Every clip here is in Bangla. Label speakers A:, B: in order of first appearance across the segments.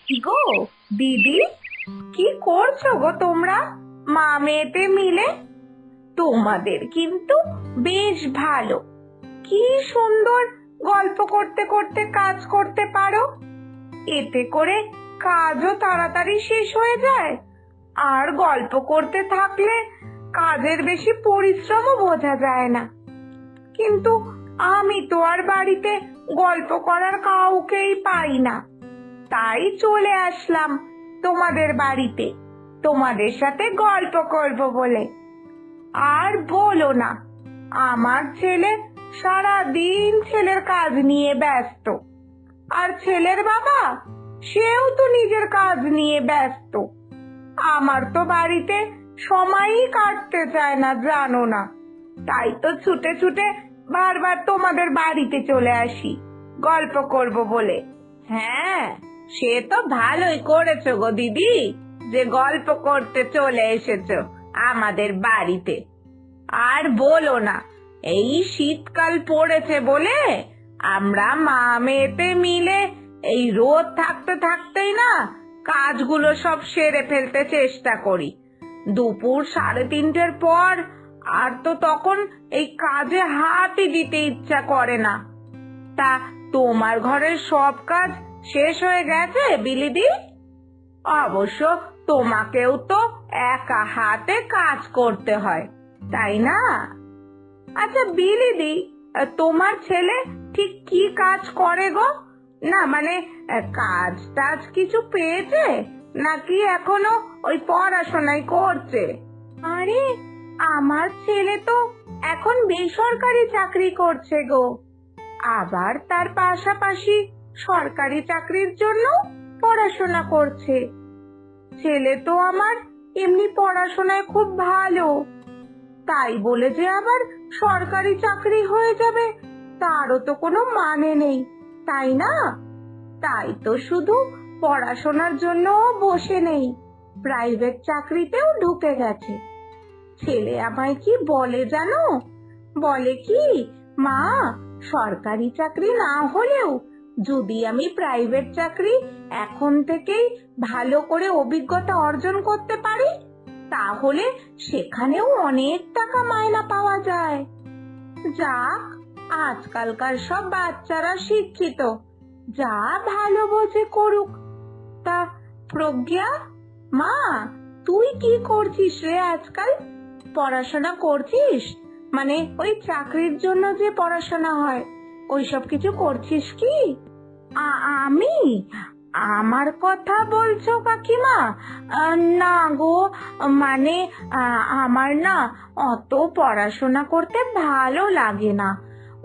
A: কি গো দিদি, কি করছো গো তোমরা মা মেয়েতে মিলে? তোমাদের কিন্তু বেশ ভালো, কি সুন্দর গল্প করতে করতে কাজ করতে পারো। এতে করে কাজও তাড়াতাড়ি শেষ হয়ে যায়, আর গল্প করতে থাকলে কাজের বেশি পরিশ্রমও বোঝা যায় না। কিন্তু আমি তো আর বাড়িতে গল্প করার কাউকেই পাই না, তাই চলে আসলাম তোমাদের বাড়িতে তোমাদের সাথে গল্প করব বলে। আর বলো না, আমার ছেলে সারা দিন ছেলের কাজ নিয়ে ব্যস্ত, আর ছেলের বাবা সেও তো নিজের কাজ নিয়ে ব্যস্ত। আমার তো বাড়িতে সময়ই কাটতে চায় না জানো না, তাই তো ছুটে ছুটে বারবার তোমাদের বাড়িতে চলে আসি গল্প করব বলে। হ্যাঁ, সে তো ভালোই করেছো গো দিদি, যে গল্প করতে চলে এসেছো আমাদের বাড়িতে। আর বলো না, এই শীতকাল পড়েছে বলে আমরা মা মেয়েতে মিলে এই রোদ থাকতে থাকতেই না কাজগুলো সব সেরে ফেলতে চেষ্টা করি। দুপুর 3:30-এর পর আর তো তখন এই কাজে হাতই দিতে ইচ্ছা করে না। তা তোমার ঘরের সব কাজ শেষ হয়ে গেছে বিলিদি? অবশ্য তোমাকেও তো একা হাতে কাজ করতে হয়, তাই না? আচ্ছা বিলিদি, তোমার ছেলে ঠিক কি কাজ করে গো? না মানে কাজ টাজ কিছু পেয়েছে, নাকি এখনো ওই পড়াশোনাই করছে? আরে, আমার ছেলে তো এখন বেসরকারি চাকরি করছে গো, আবার তার পাশাপাশি সরকারি চাকরির জন্য পড়াশোনা করছে। ছেলে তো আমার এমনি পড়াশোনায় খুব ভালো, তাই বলে যে আবার সরকারি চাকরি হয়ে যাবে তারও তো কোনো মানে নেই, তাই না? তাই তো শুধু পড়াশোনার জন্য বসে নেই, প্রাইভেট চাকরিতেও ঢুকে গেছে। ছেলে আমায় কি বলে জানো? বলে কি, মা, সরকারি চাকরি না হলেও যদি আমি প্রাইভেট চাকরি এখন থেকেই ভালো করে অভিজ্ঞতা অর্জন করতে পারি, তাহলে সেখানেও অনেক টাকা মাইনা পাওয়া যায়। যাক, আজকালকার সব বাচ্চারা শিক্ষিত, যা ভালো বোঝে করুক। তা প্রজ্ঞা, মা, তুই কি করছিস রে আজকাল? পড়াশোনা করছিস? মানে ওই চাকরির জন্য যে পড়াশোনা হয়, ওইসব কিছু করছিস কি? আমি? আমার কথা বলছো কাকিমা? না গো, মানে আমার না অত পড়াশোনা করতে ভালো লাগে না,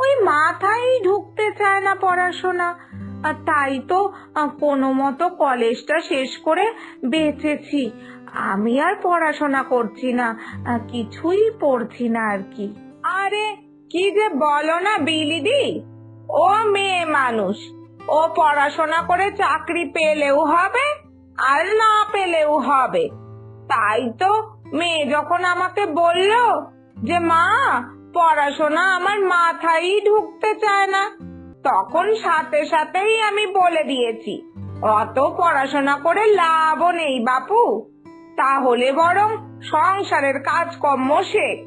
A: ওই মাথায় ঢুকতে চায় না পড়াশোনা। তাই তো কোনো মতো কলেজটা শেষ করে বেঁচেছি, আমি আর পড়াশোনা করছি না, কিছুই পড়ছি না আর কি। আরে কি যে বলো না বিলিদি, ও মেয়ে মানুষ, ও পড়াশোনা করে চাকরি পেলেও হবে আর না পেলেও হবে। তাই তো মেয়ে যখন আমাকে বললো যে মা, পড়াশোনা আমার মাথায় ঢুকতে চায় না, তখন সাথে সাথেই আমি বলে দিয়েছি অত পড়াশোনা করে লাভও নেই বাপু, তাহলে বরং সংসারের কাজকর্ম শেখ,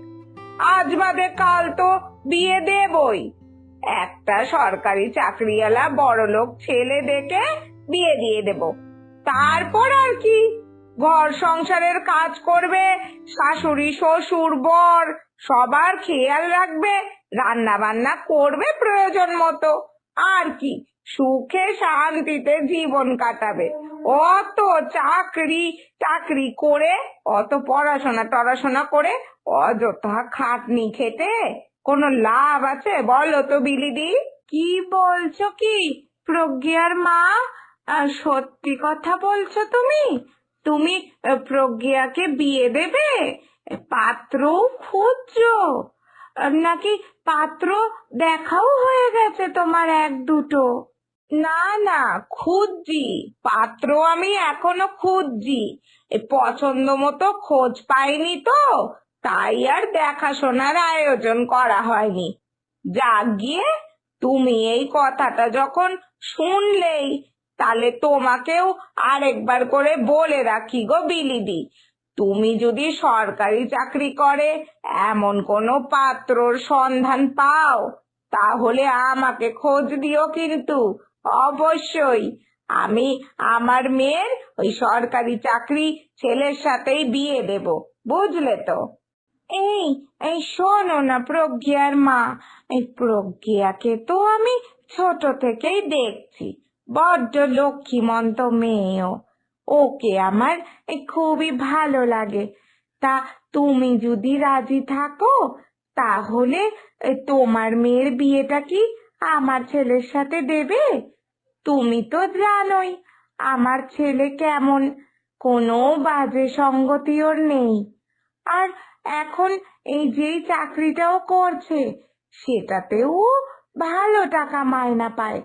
A: আজ বাদে কাল তো বিয়ে দেবই। একটা সরকারি চাকরিওয়ালা বড়লোক ছেলে দেখে বিয়ে দিয়ে দেব, তারপর আর কি, ঘর সংসারের কাজ করবে, শাশুড়ি শ্বশুর বর সবার খেয়াল রাখবে, রান্না বান্না করবে প্রয়োজন মতো, আর কি সুখে শান্তিতে জীবন কাটাবে। অত চাকরি চাকরি করে, অত পড়াশোনা টড়াশোনা করে অযথা খাটনি খেটে কোনো লাভ আছে বলো তো বিলিদি? কি বলছো কি প্রজ্ঞার মা? সত্যি কথা বলছো তুমি? তুমি প্রজ্ঞাকে বিয়ে দেবে? পাত্র খুঁজছো? নাকি পাত্র দেখাও হয়ে গেছে তোমার এক দুটো? না না, খুঁজছি, পাত্র আমি এখনো খুঁজছি, পছন্দ মতো খোঁজ পাইনি তো, তাই আর দেখাশোনার আয়োজন করা হয়নি। যাক গিয়ে, তুমি এই কথাটা যখন শুনলেই তাহলে তোমাকেও আরেকবার করে বলে রাখি গো বিলিদি, তুমি যদি সরকারি চাকরি করে এমন কোনো পাত্রর সন্ধান পাও তাহলে আমাকে খোঁজ দিও কিন্তু, অবশ্যই। আমি আমার মেয়ের ওই সরকারি চাকরি ছেলের সাথেই বিয়ে দেব, বুঝলে তো? এই এই শোনো না প্রজ্ঞার মা, এই প্রজ্ঞাকে তো আমি ছোট থেকেই দেখছি, বড্ড লক্ষ্মীমন্ত মেয়েও। ওকে আমার খুবই ভালো লাগে। তা তুমি যদি রাজি থাকো তাহলে তোমার মেয়ের বিয়েটা কি আমার ছেলের সাথে দেবে? তুমি তো জানোই আমার ছেলে কেমন, কোনো বাজে সঙ্গতি ওর নেই। আর এখন এই যেই চাকরিটাও করছে সেটাতেও ভালো টাকা মাইনা পায়,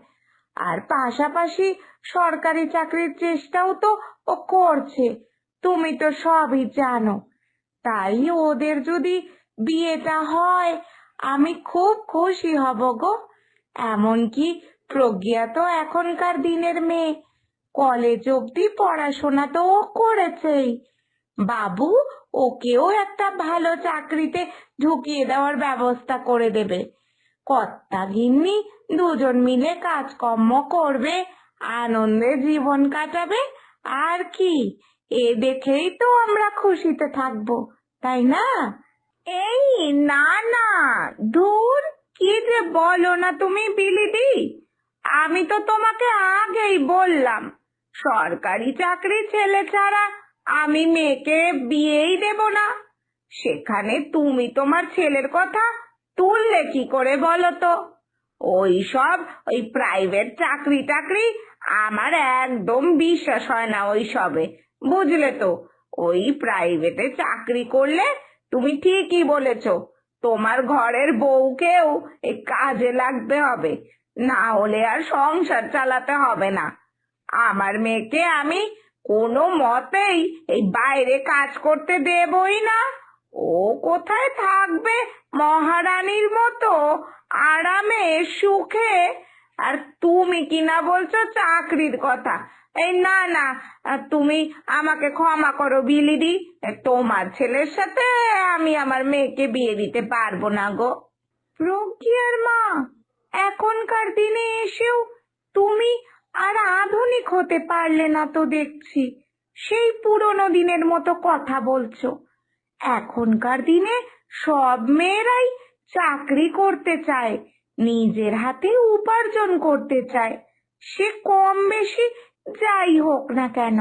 A: আর পাশাপাশি সরকারি চাকরির চেষ্টাও তো ও করছে, তুমি তো সবই জানো। তাই ওদের যদি বিয়েটা হয় আমি খুব খুশি হব গো। এমনকি প্রজ্ঞা তো এখনকার দিনের মেয়ে, কলেজ অবধি পড়াশোনা তো ও করেছেই। বাবু ওকেও একটা ভালো চাকরিতে ঢুকিয়ে দেওয়ার ব্যবস্থা করে দেবে। কর্তা গিন্নি দুজন মিলে কাজকর্ম করবে, আনন্দে জীবন কাটাবে, আর কি। এ দেখেই তো আমরা খুশিতে থাকবো, তাই না? এই না না, ধুর, কি যে বলো না তুমি বিলিদি। আমি তো তোমাকে আগেই বললাম সরকারি চাকরি ছেলে ছাড়া আমি মেয়েকে বিয়েই দেব না। সেখানে তুমি তোমার ছেলের কথা তুললে কি করে বলো তো? ওই সব ওই প্রাইভেট চাকরি টাকরি আমার একদম বিশ্বাস হয় না ওই সবে, বুঝলে তো? ওই প্রাইভেটে চাকরি করলে তুমি ঠিকই বলেছো, তোমার ঘরের বউকেও এই কাজে লাগতে হবে, না হলে আর সংসার চালাতে হবে না। আমার মেয়েকে আমি কোনো মতেই এই বাইরে কাজ করতে দেবই না। ও কোথায় থাকবে মহারানীর মতো আরামে সুখে, আর তুমি কিনা বলছো চাকরির কথা। এই না না, তুমি আমাকে ক্ষমা করো বিলিদি, তোমার ছেলের সাথে আমি আমার মেয়েকে বিয়ে দিতে পারবো না গো। প্রজ্ঞার মা, এখনকার দিনে এসেও তুমি আর আধুনিক হতে পারলে না তো দেখছি, সেই পুরনো দিনের মতো কথা বলছো। এখনকার দিনে সব মেয়েরাই চাকরি করতে চায়, নিজের হাতে উপার্জন করতে চায়, সে কম বেশি যাই হোক না কেন।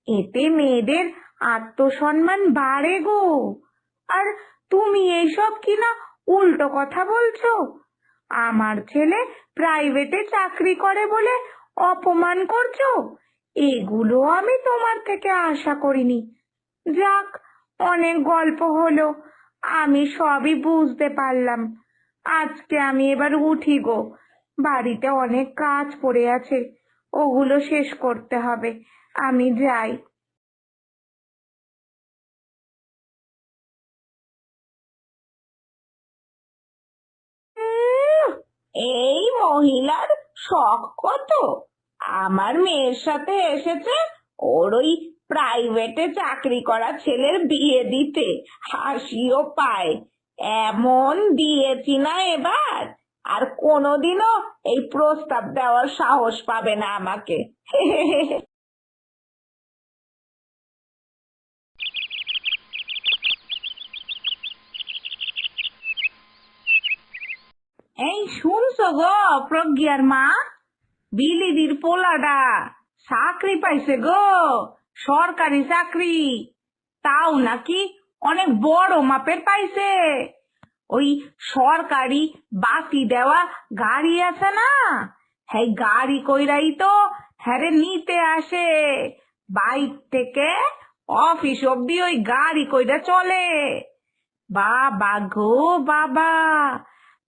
A: এতে মেয়েদের আত্মসম্মান বাড়ে গো। আর তুমি এইসব কিনা উল্টো কথা বলছো। আমার ছেলে প্রাইভেটে চাকরি করে বলে অপমান করছো, এগুলো আমি তোমার থেকে আশা করিনি। যাক, অনেক গল্প হলো, আমি সবই বুঝতে পারলাম। আজকে আমি এবার উঠি গো, বাড়িতে অনেক কাজ পড়ে আছে, ওগুলো শেষ করতে হবে। আমি যাই। এই মহিলার শখ কত, আমার মেয়ের সাথে এসেছে ওর ওই প্রাইভেটে চাকরি করা ছেলের বিয়ে দিতে, হাসিও পায়। এমন দিয়েছি না এবার, আর কোনোদিনও এই প্রস্তাব দেওয়ার সাহস পাবে না আমাকে। এই শুনছো গো প্রজ্ঞার মা, বিলিদির পোলাডা চাকরি পাইছে গো, সরকারি চাকরি, তাও নাকি অনেক বড় মাপের পাইছে। ওই সরকারি বাতি দেওয়া গাড়ি আছে না, সেই গাড়ি কইরাই তো হ্যারে নিতে আসে, বাইক থেকে অফিস অব্দি ওই গাড়ি কইরা চলে। বাবা গো বাবা,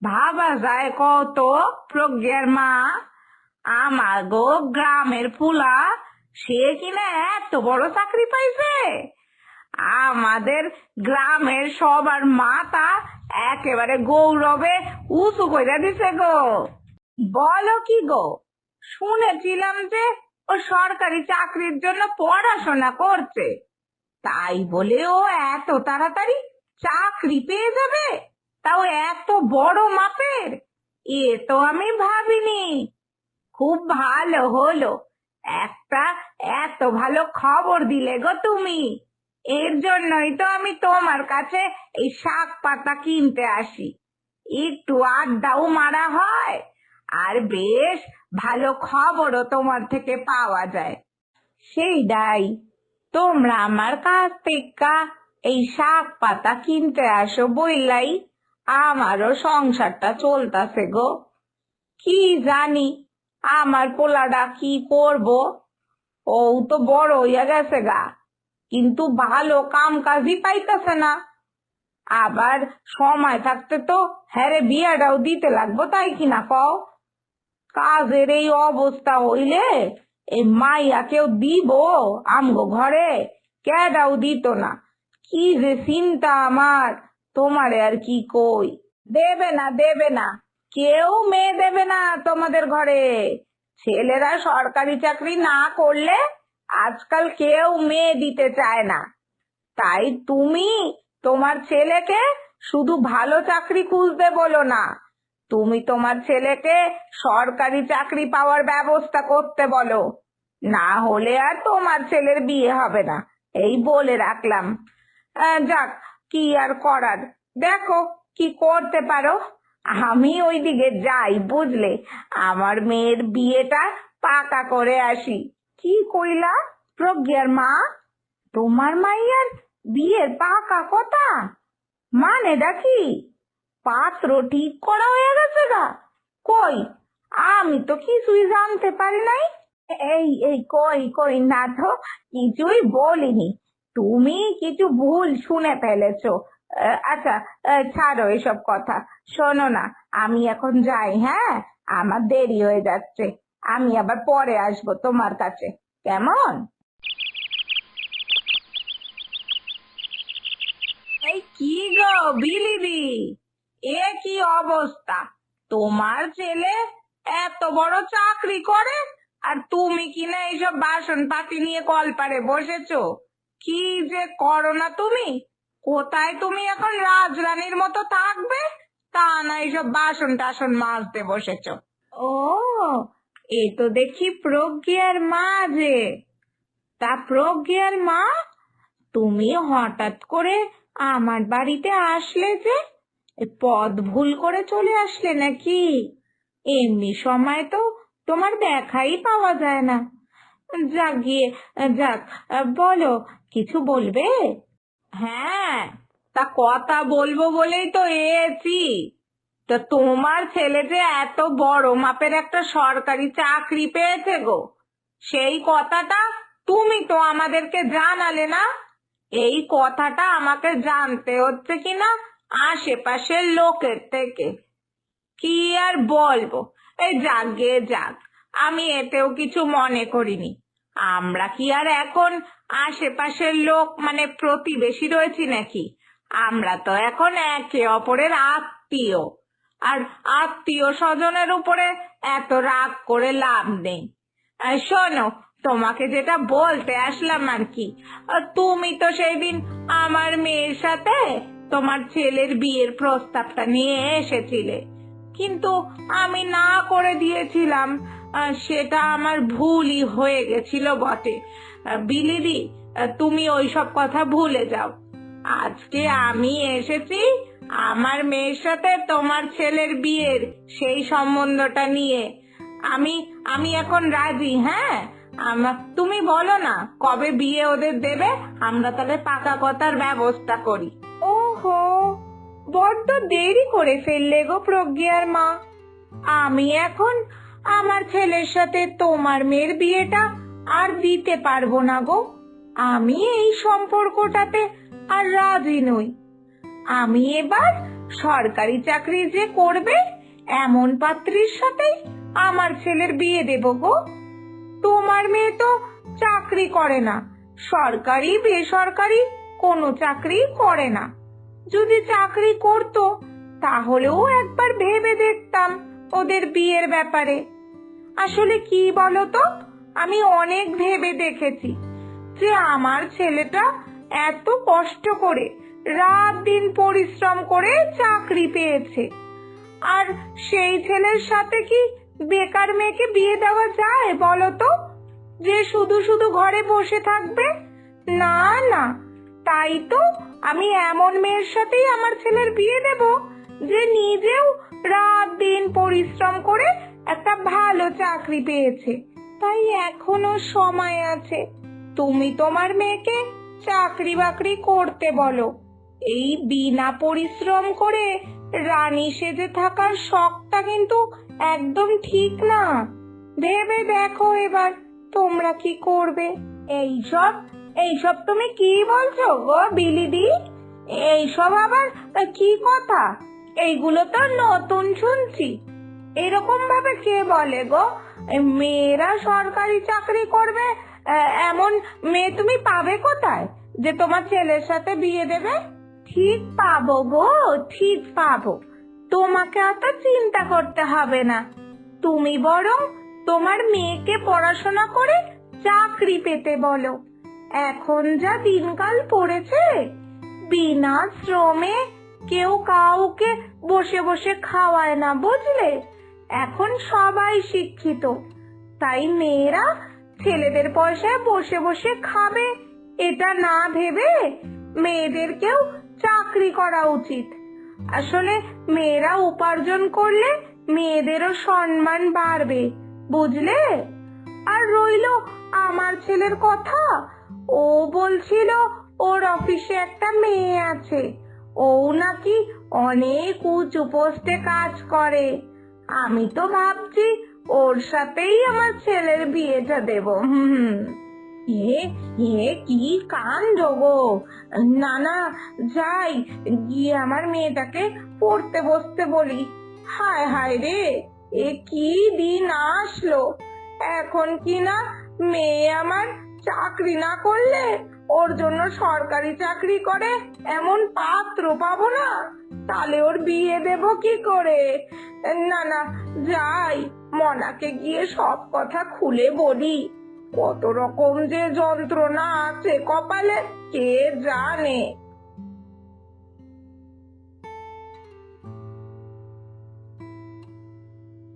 A: ভাবা যায় কত প্রজ্ঞার মা, আমার গো গ্রামের ফুলা সে কিনা এত বড় চাকরি পাইছে। আমাদের গ্রামের সবার মাথা একেবারে গৌরবে উঁচু কইরা দিছে গো। বলো কি গো, শুনেছিলাম যে ও সরকারি চাকরির জন্য পড়াশোনা করছে, তাই বলে ও এত তাড়াতাড়ি চাকরি পেয়ে যাবে, তাও এত বড় মাপের? এ তো আমি ভাবিনি। খুব ভালো হলো, একটা এত ভালো খবর দিলে গো তুমি। এর জন্যই তো আমি তোমার কাছে এই শাক পাতা কিনতে আসি, একটু আড্ডাও মারা হয় আর বেশ ভালো খবরও তোমার থেকে পাওয়া যায়। সেইটাই, তোমরা আমার কাছ থেকে এই শাক পাতা কিনতে আসো বইলাই আমারও সংসারটা চলতাছে গো। কি জানি আমার পোলাটা কি করব, ও তো বড় হইয়া গেছে গা, কিন্তু ভালো কাম কাজই পাইতেছে না। আবার সময় থাকতে তো হ্যারে বিয়াটাও দিতে লাগবো, তাই কিনা কও? কাজের এই অবস্থা হইলে এই মাইয়া কেউ দিব আমগো ঘরে? কেডাও দিত না। কি যে চিন্তা আমার, তোমারে আর কি কই। দেবে না, দেবে না, কেউ মেয়ে দেবে না তোমাদের ঘরে। ছেলেরা সরকারি চাকরি না করলে আজকাল কেউ মেয়ে দিতে চায় না। তাই তুমি তোমার ছেলেকে শুধু ভালো চাকরি খুঁজতে বলো না, তুমি তোমার ছেলেকে সরকারি চাকরি পাওয়ার ব্যবস্থা করতে বলো। না হলে আর তোমার ছেলের বিয়ে হবে না, এই বলে রাখলাম। যাক, কি আর করার, দেখো কি করতে পারো। আমি ওইদিকে যাই, বুঝলে, আমার মেয়ের বিয়েটা পাকা করে আসি। কি কইলা প্রজ্ঞার মা? তোমার মাইয়ার বিয়ের পাকা কথা? মানেটা কি? পাত্র ঠিক করা হয়ে গেছে গা? কই, আমি তো কিছুই জানতে পারি নাই। এই এই কই কই না তো, কিছুই বলিনি। তুমি কিছু ভুল শুনে ফেলেছো। আচ্ছা, ছাড়ো এসব কথা। শোনো না, আমি এখন যাই, হ্যাঁ? আমার দেরি হয়ে যাচ্ছে, আমি আবার পরে আসবো তোমার কাছে, কেমন? এই কি গো বিলিদি, এ কি অবস্থা? তোমার ছেলে এত বড় চাকরি করে আর তুমি কিনা এইসব বাসন পাতি নিয়ে কলপারে বসেছো? কি যে করো না তুমি! কোথায় তুমি এখন রাজরানীর মতো থাকবে, তা না এইসব বাসন টাসন মাজতে বসেছো? ও, এ তো দেখি প্রজ্ঞার মা যে। তা প্রজ্ঞার মা, তুমি হঠাৎ করে আমার বাড়িতে আসলে যে? এ পথ ভুল করে চলে আসলে নাকি? এমনি সময় তো তোমার দেখাই পাওয়া যায় না। যাক গিয়ে, যাক, বলো, কিছু বলবে? হ্যাঁ, তা কথা বলবো বলেই তো এসেছি। তা তোমার ছেলে যে এত বড় মাপের একটা সরকারি চাকরি পেয়েছে গো, সেই কথাটা তুমি তো আমাদেরকে জানালে না। এই কথাটা আমাকে জানতে হচ্ছে কিনা আশেপাশের লোকের থেকে। কি আর বলবো, এই যাক গে যাক, আমি এতেও কিছু মনে করিনি। আমরা কি আর এখন আশেপাশের লোক মানে প্রতিবেশী রয়েছি নাকি? আমরা তো এখন একে অপরের আত্মীয়, আর আত্মীয় স্বজনের উপরে এত রাগ করে লাভ নেই। শোনো, তোমাকে যেটা বলতে আসলাম আর কি, তুমি তো সেই দিন আমার মেয়ের সাথে তোমার ছেলের বিয়ের প্রস্তাবটা নিয়ে এসেছিলে, কিন্তু আমি না করে দিয়েছিলাম। সেটা আমার ভুলই হয়ে গেছিল বটে। বিলিদি, তুমি ওইসব কথা ভুলে যাও। আজকে আমি এসেছি আমার মেয়ের সাথে তোমার ছেলের বিয়ের সেই সম্বন্ধটা নিয়ে। আমি আমি এখন রাজি, হ্যাঁ? তুমি বলো না কবে বিয়ে ওদের দেবে, আমরা তাহলে পাকা কথার ব্যবস্থা করি। ওহো, বড্ড দেরি করে ফেললে গো প্রজ্ঞার মা। আমি এখন আমার ছেলের সাথে তোমার মেয়ের বিয়েটা আর দিতে পারবো না গো। আমি এই সম্পর্কটাতে আর রাজি নই। আমি এবার সরকারি চাকরি যে করবে এমন পাত্রীর সাথেই আমার ছেলের বিয়ে দেব গো। তোমার মেয়ে তো চাকরি করে না, সরকারি বেসরকারি কোনো চাকরি করে না। যদি চাকরি করতো তাহলেও একবার ভেবে দেখতাম ওদের বিয়ের ব্যাপারে। আসলে কি বলতো, আমি অনেক ভেবে দেখেছি যে আমার ছেলেটা এত কষ্ট করে রাত দিন পরিশ্রম করে চাকরি পেয়েছে, আর সেই ছেলের সাথে কি বেকার মেয়েকে বিয়ে দেওয়া যায় বলো তো, যে শুধু শুধু ঘরে বসে থাকবে? না না, তাই তো আমি এমন মেয়ের সাথেই আমার ছেলের বিয়ে দেব যে নিজেও রাত দিন পরিশ্রম করে একটা ভালো চাকরি পেয়েছে। তাই এখনো সময় আছে, তুমি তোমার মেয়েকে চাকরি বাকরি করতে বলো। এই বিনা পরিশ্রম করে রানী সেজে থাকার শখটা কিন্তু একদম ঠিক না। ভেবে দেখো এবার তোমরা কি করবে। এইসব এইসব তুমি কি বলছো গো বিলিদি? এইসব আবার কি কথা? এইগুলো তো নতুন শুনছি। এরকম ভাবে কে বলে গো? মেয়েরা সরকারি চাকরি করবে এমন মেয়ে তুমি পাবে কোথায় যে তোমার ছেলের সাথে বিয়ে দেবে? ঠিক পাবো গো, ঠিক পাবো। তোমাকে অত চিন্তা করতে হবে না। তুমি বরং তোমার মেয়েকে পড়াশোনা করে চাকরি পেতে বলো। এখন যা দিনকাল পড়েছে, বিনা শ্রমে কেউ কাউকে বসে বসে খাওয়ায় না, বুঝলে? এখন সবাই শিক্ষিত, তাই মেয়েরা ছেলেদের পয়সায় বসে বসে খাবে এটা না ভেবে মেয়েদেরকেও চাকরি করা উচিত। আসলে মেয়েরা উপার্জন করলে মেয়েদেরও সম্মান বাড়বে, বুঝলে? আর রইলো আমার ছেলের কথা, ও বলছিল ওর অফিসে একটা মেয়ে আছে, ও নাকি অনেক উঁচু পোস্টে কাজ করে। আমি তো ভাবছি ওর সাথেই আমার ছেলের বিয়েটা দেব। এ এ কি কাণ্ড গো! না না, যাই গিয়ে আমার মেয়েটাকে পড়তে বসতে বলি। হায় হায় রে, এ কি দিন আসলো! এখন কি না মেয়ে আমার চাকরি না করলে ওর জন্য সরকারি চাকরি করে এমন পাত্র পাবো না, তাহলে ওর বিয়ে দেব কি করে? না না, যাই মনাকে গিয়ে সব কথা খুলে বলি। কত রকম যে যন্ত্রণা আছে কপালে কে জানে।